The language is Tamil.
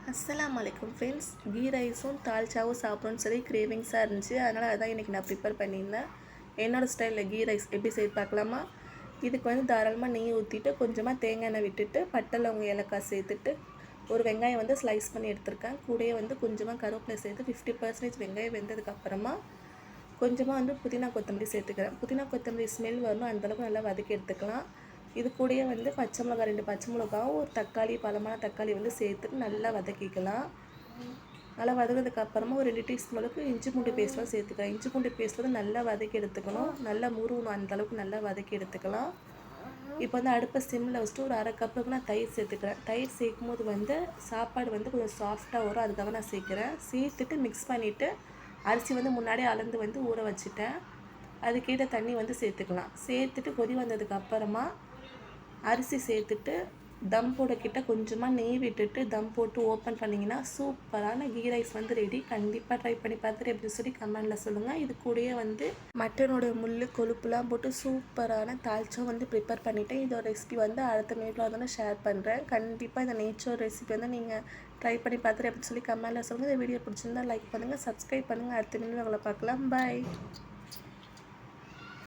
அஸ்ஸலாமு அலைக்கும் ஃப்ரெண்ட்ஸ். கீ ரைஸும் தால்ச்சாவும் சாப்பிடணும்னு சொல்லி கிரேவிங்ஸாக இருந்துச்சு. அதனால் அதான் இன்றைக்கி நான் ப்ரிப்பேர் பண்ணியிருந்தேன். என்னோடய ஸ்டைலில் கீ ரைஸ் எப்படி செய்து பார்க்கலாமா? இதுக்கு வந்து தாராளமாக நெய் ஊற்றிட்டு கொஞ்சமாக தேங்காய் எண்ணெய் விட்டுட்டு பட்டை லவங்கம் ஏலக்காய் சேர்த்துட்டு ஒரு வெங்காயம் வந்து ஸ்லைஸ் பண்ணி எடுத்திருக்கேன். கூடயே வந்து கொஞ்சமாக கருவேப்பிலை சேர்த்து 50% வெங்காயம் வெந்ததுக்கப்புறமா கொஞ்சமாக வந்து புதினா கொத்தமல்லி சேர்த்துக்கிறேன். புதினா கொத்தமல்லி ஸ்மெல் வரணும், அந்தளவுக்கு நல்லா வதக்கி எடுத்துக்கலாம். இது கூடயே வந்து பச்சை மிளகா 2 பச்சை மிளகாவும் ஒரு தக்காளி பழமான தக்காளி வந்து சேர்த்துட்டு நல்லா வதக்கிக்கலாம். நல்லா வதக்கினதுக்கப்புறமா ஒரு 2 டீஸ்பூன் அளவுக்கு இஞ்சி பூண்டு பேஸ்ட்லாம் சேர்த்துக்கலாம். இஞ்சி பூண்டு பேஸ்ட் வந்து நல்லா வதக்கி எடுத்துக்கணும், நல்லா முருகணும், அந்தளவுக்கு நல்லா வதக்கி எடுத்துக்கலாம். இப்போ வந்து அடுப்பை சிம்மில் வச்சுட்டு ஒரு அரை கப்புக்கு நான் தயிர் சேர்த்துக்கிறேன். தயிர் சேர்க்கும் போது வந்து சாப்பாடு வந்து கொஞ்சம் சாஃப்டாக வரும், அதுக்காக நான் சேர்க்குறேன். சேர்த்துட்டு மிக்ஸ் பண்ணிவிட்டு அரிசி வந்து முன்னாடியே அளந்து வந்து ஊற வச்சுட்டேன். அதுக்கேற்ற தண்ணி வந்து சேர்த்துக்கலாம். சேர்த்துட்டு கொதி வந்ததுக்கப்புறமா அரிசி சேர்த்துட்டு தம் போடக்கிட்ட கொஞ்சமாக நெய் விட்டுட்டு தம் போட்டு ஓப்பன் பண்ணிங்கன்னா சூப்பரான கீ ரைஸ் வந்து ரெடி. கண்டிப்பாக ட்ரை பண்ணி பார்த்துட்டு எப்படி சொல்லி கமெண்டில் சொல்லுங்கள். இது கூடயே வந்து மட்டனோட முள் கொழுப்புலாம் போட்டு சூப்பரான தால்ச்சா வந்து ப்ரிப்பேர் பண்ணிவிட்டேன். இதோட ரெசிபி வந்து அடுத்த மினிட்ல வந்து ஷேர் பண்ணுறேன். கண்டிப்பாக இந்த நேச்சர் ரெசிபி வந்து நீங்கள் ட்ரை பண்ணி பார்த்துட்டு எப்படி சொல்லி கமெண்டில் சொல்லுங்கள். இந்த வீடியோ பிடிச்சிருந்தா லைக் பண்ணுங்கள், சப்ஸ்கிரைப் பண்ணுங்கள். அடுத்த மினிட்ல உங்களை பார்க்கலாம். பாய்.